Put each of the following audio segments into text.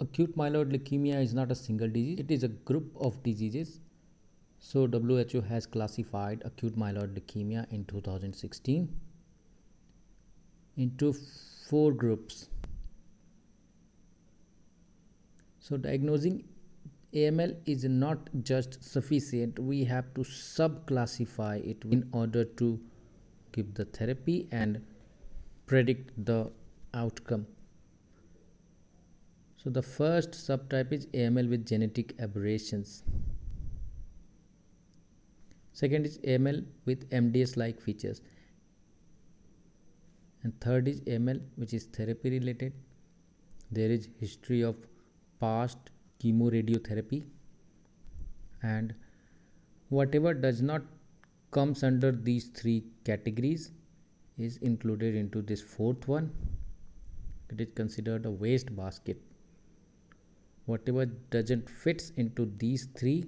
acute myeloid leukemia is not a single disease, it is a group of diseases. So WHO has classified acute myeloid leukemia in 2016 into 4 groups. So diagnosing AML is not just sufficient, we have to subclassify it in order to give the therapy and predict the outcome. So the first subtype is AML with genetic aberrations. Second is AML with MDS-like features. And third is AML which is therapy related. There is history of past chemoradiotherapy, and whatever does not comes under these 3 categories is included into this fourth one. It is considered a waste basket. Whatever doesn't fits into these 3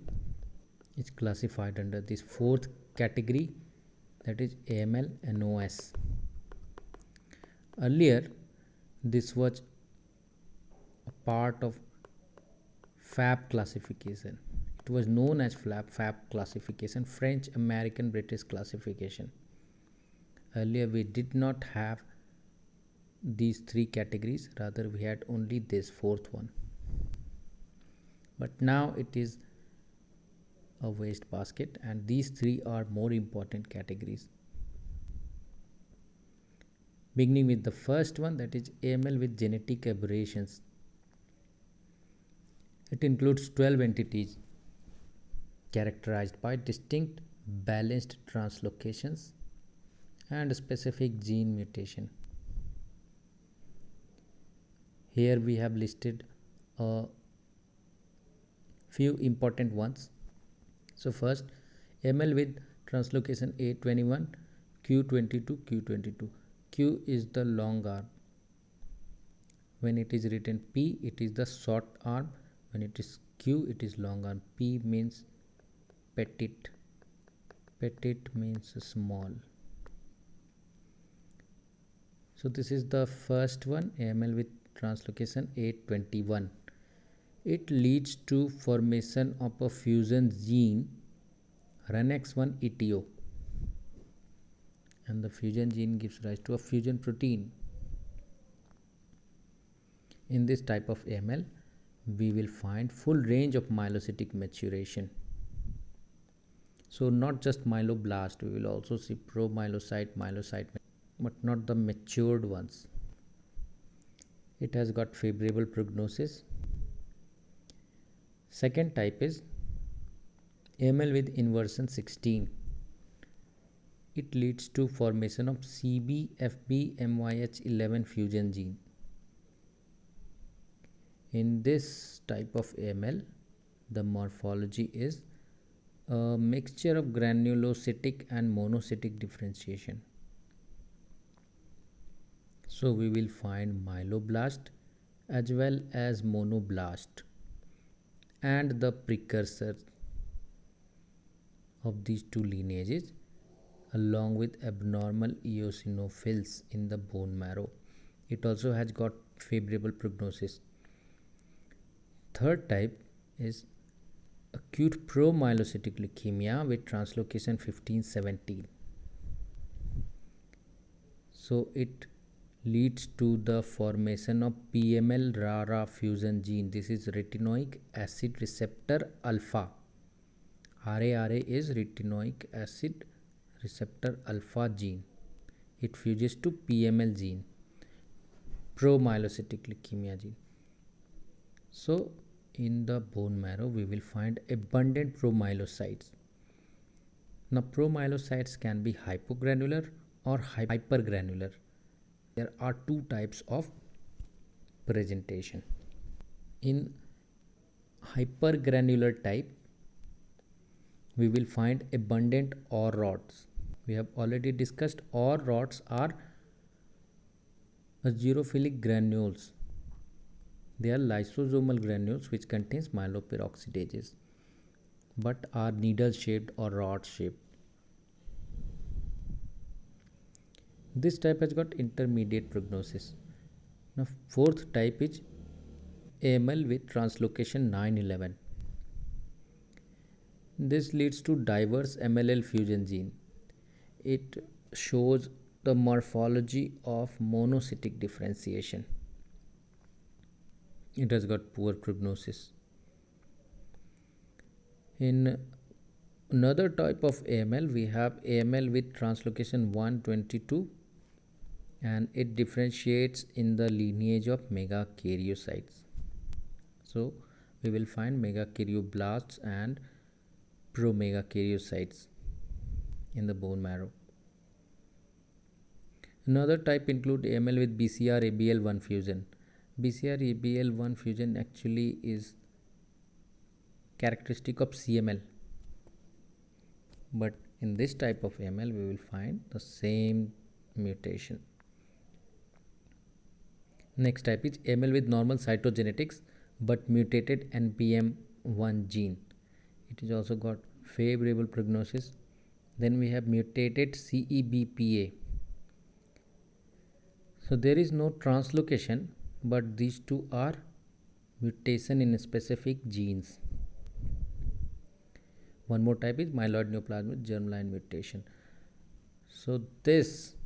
is classified under this fourth category, that is AML NOS. Earlier this was a part of FAB classification. It was known as FAB classification, French American British classification. Earlier we did not have these 3 categories, rather we had only this fourth one. But now it is a waste basket, and these 3 are more important categories. Beginning with the first one, that is AML with genetic aberrations. It includes 12 entities characterized by distinct balanced translocations and specific gene mutation. Here we have listed a few important ones. So first, AML with translocation A21, Q22, Q22. Q is the long arm. When it is written P, it is the short arm. When it is Q, it is long arm. P means petite. Petite means small. So this is the first one, AML with translocation A21. It leads to formation of a fusion gene RUNX1-ETO, and the fusion gene gives rise to a fusion protein. In this type of AML, we will find full range of myelocytic maturation. So not just myeloblast, we will also see promyelocyte, but not the matured ones. It has got favorable prognosis. Second type is AML with inversion 16. It leads to formation of CBFB-MYH11 fusion gene. In this type of AML, the morphology is a mixture of granulocytic and monocytic differentiation. So we will find myeloblast as well as monoblast, and the precursor of these 2 lineages, along with abnormal eosinophils in the bone marrow. It also has got favorable prognosis. Third type is acute promyelocytic leukemia with translocation 15-17. So it leads to the formation of PML-RARA fusion gene. This is retinoic acid receptor alpha. RARA is retinoic acid receptor alpha gene. It fuses to PML gene, promyelocytic leukemia gene. So in the bone marrow we will find abundant promyelocytes. Now promyelocytes can be hypogranular or hypergranular. There are 2 types of presentation. In hypergranular type, we will find abundant OR rods. We have already discussed OR rods are azurophilic granules. They are lysosomal granules which contains myeloperoxidases but are needle shaped or rod shaped. This type has got intermediate prognosis. Now fourth type is AML with translocation 911. This leads to diverse MLL fusion gene. It shows the morphology of monocytic differentiation. It has got poor prognosis. In another type of AML, we have AML with translocation 122, and it differentiates in the lineage of megakaryocytes. So we will find megakaryoblasts and promegakaryocytes in the bone marrow. Another type include AML with BCR-ABL1 fusion. BCR-ABL1 fusion actually is characteristic of CML, but in this type of AML we will find the same mutation. Next type is AML with normal cytogenetics but mutated NPM1 gene. It is also got favorable prognosis. Then we have mutated CEBPA. So there is no translocation, but these two are mutation in specific genes. One more type is myeloid neoplasm with germline mutation. So this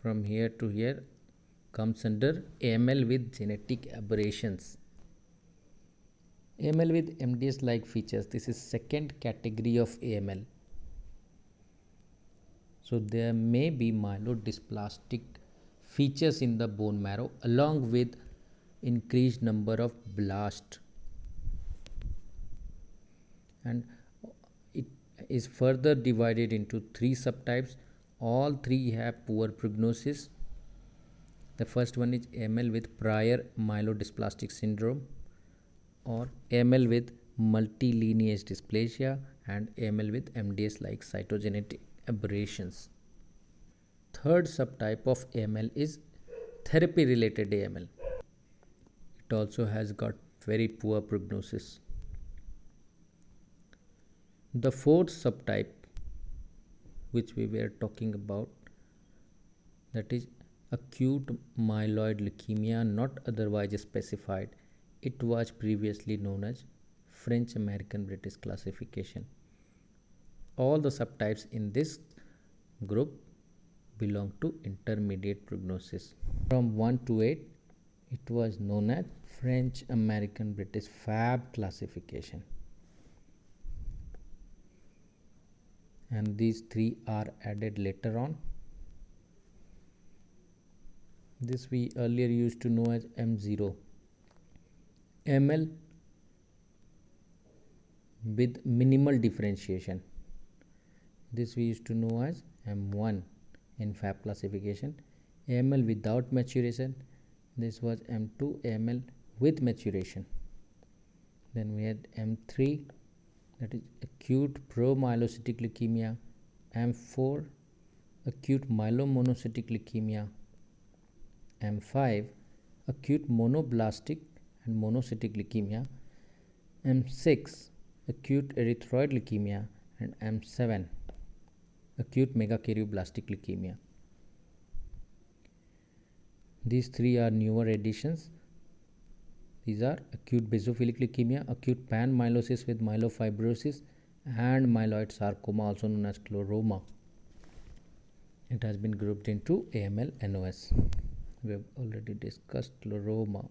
from here to here comes under AML with genetic aberrations. AML with MDS like features. This is second category of AML. So there may be myelodysplastic features in the bone marrow along with increased number of blasts, and it is further divided into three subtypes. All three have poor prognosis. The first one is AML with prior myelodysplastic syndrome, or AML with multilineage dysplasia, and AML with MDS like cytogenetic aberrations. Third subtype of AML is therapy related AML. It also has got very poor prognosis. The fourth subtype which we were talking about, that is acute myeloid leukemia not otherwise specified. It was previously known as French American British classification. All the subtypes in this group belong to intermediate prognosis. From 1 to 8, it was known as French American British FAB classification. And these three are added later on. This we earlier used to know as M0. AML with minimal differentiation. This we used to know as M1 in FAB classification. AML without maturation. This was M2, AML with maturation. Then we had M3, that is acute promyelocytic leukemia. M4, acute myelomonocytic leukemia. M5, acute monoblastic and monocytic leukemia. M6, acute erythroid leukemia, and M7, acute megakaryocytic leukemia. These three are newer additions. These are acute basophilic leukemia, acute panmyelosis with myelofibrosis, and myeloid sarcoma, also known as scleroma. It has been grouped into AML NOS. We have already discussed scleroma.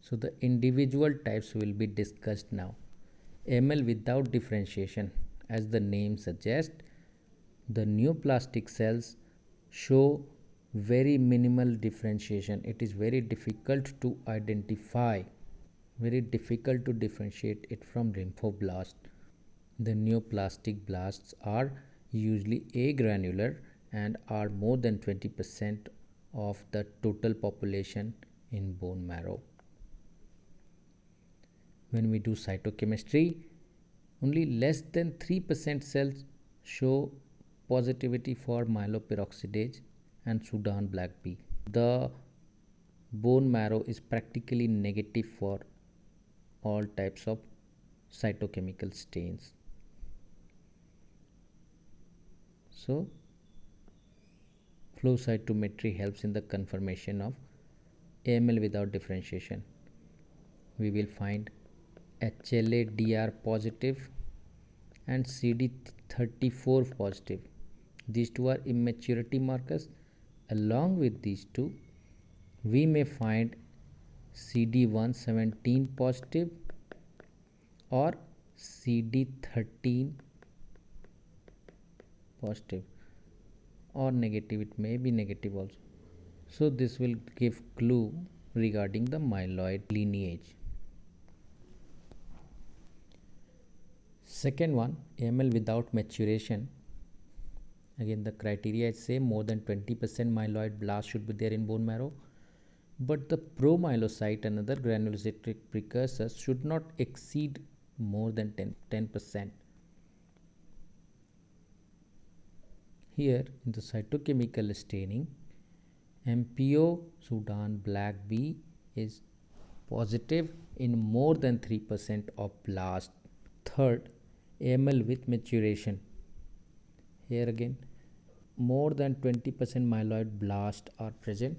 So the individual types will be discussed now. AML without differentiation. As the name suggests, the neoplastic cells show very minimal differentiation. It is very difficult to identify, very difficult to differentiate it from lymphoblast. The neoplastic blasts are usually agranular and are more than 20% of the total population in bone marrow. When we do cytochemistry, only less than 3% cells show positivity for myeloperoxidase and Sudan black B. The bone marrow is practically negative for all types of cytochemical stains. So Flow cytometry helps in the confirmation of AML without differentiation. We will find HLA-DR positive and CD34 positive. These two are immaturity markers. Along with these two, we may find CD117 positive or CD13 positive, or negative. It may be negative also. So this will give clue regarding the myeloid lineage. Second one, AML without maturation. Again, the criteria is same. More than 20% myeloid blast should be there in bone marrow, but the promyelocyte and other granulocytic precursors should not exceed more than 10%. Here in the cytochemical staining, MPO Sudan black B is positive in more than 3% of blast. Third, AML with maturation. Here again, more than 20% myeloid blast are present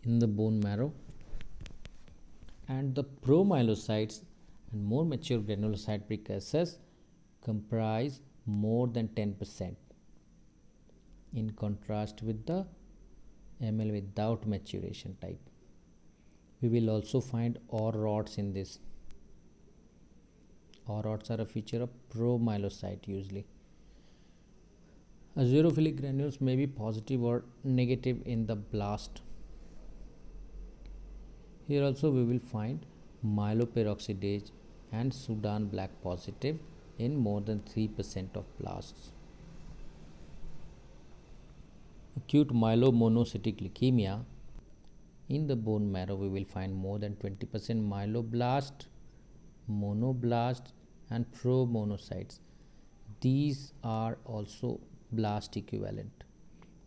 in the bone marrow, and the promyelocytes and more mature granulocyte precursors comprise more than 10%, in contrast with the AML without maturation type. We will also find OR rods in this. OR rods are a feature of promyelocyte usually. Azurophilic granules may be positive or negative in the blast. Here also we will find myeloperoxidase and Sudan black positive in more than 3% of blasts. Acute myelomonocytic leukemia, in the bone marrow we will find more than 20% myeloblast, monoblast and promonocytes. These are also blast equivalent.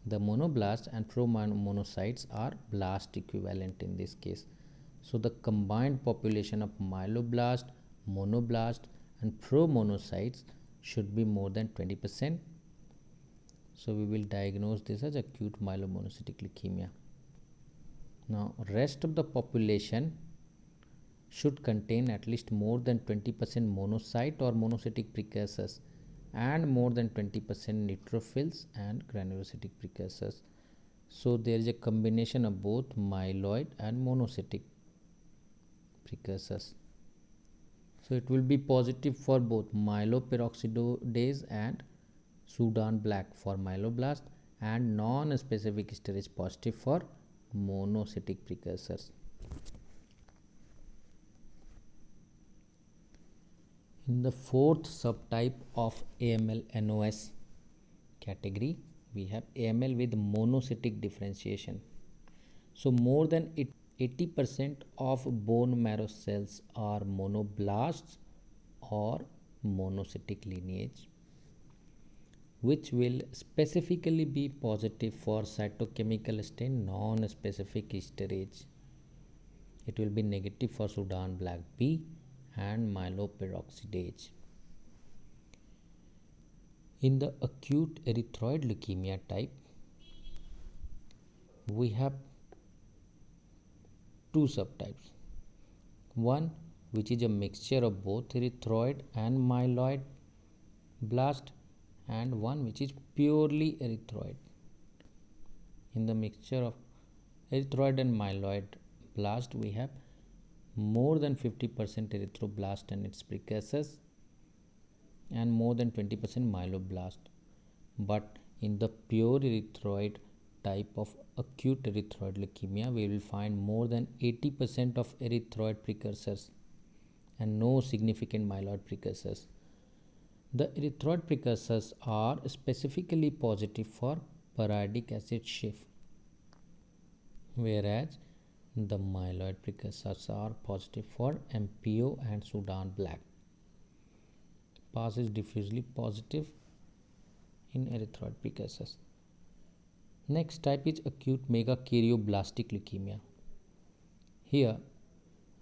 The monoblast and promonocytes are blast equivalent in this case. So the combined population of myeloblast, monoblast and promonocytes should be more than 20%. So we will diagnose this as acute myelomonocytic leukemia. Now rest of the population should contain at least more than 20% monocyte or monocytic precursors and more than 20% neutrophils and granulocytic precursors. So there is a combination of both myeloid and monocytic precursors. So it will be positive for both myeloperoxidase and Sudan black for myeloblast, and non-specific esterase positive for monocytic precursors. In the fourth subtype of AML NOS category, we have AML with monocytic differentiation. So more than 80% of bone marrow cells are monoblasts or monocytic lineage, which will specifically be positive for cytochemical stain non-specific esterase. It will be negative for Sudan black B and myeloperoxidase. In the acute erythroid leukemia type, we have two subtypes. One which is a mixture of both erythroid and myeloid blast, and one which is purely erythroid. In the mixture of erythroid and myeloid blast, we have more than 50% erythroblast and its precursors and more than 20% myeloblast. But in the pure erythroid type of acute erythroid leukemia, we will find more than 80% of erythroid precursors and no significant myeloid precursors. The erythroid precursors are specifically positive for pyridic acid Schiff, whereas the myeloid precursors are positive for MPO and Sudan black. PAS is diffusely positive in erythroid precursors. Next type is acute megakaryoblast leukemia. Here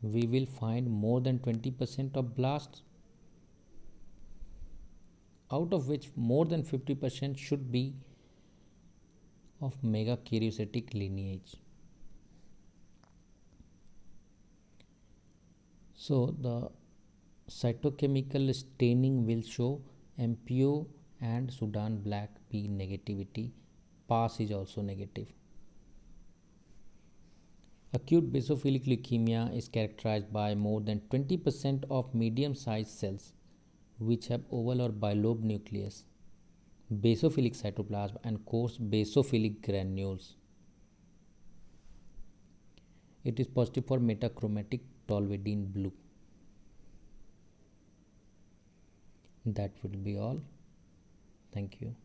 we will find more than 20% of blasts, out of which more than 50% should be of megakaryocytic lineage. So the cytochemical staining will show MPO and Sudan black B negativity. PAS is also negative. Acute basophilic leukemia is characterized by more than 20% of medium-sized cells which have oval or bilobe nucleus, basophilic cytoplasm and coarse basophilic granules. It is positive for metachromatic tolvedine blue. That would be all. Thank you.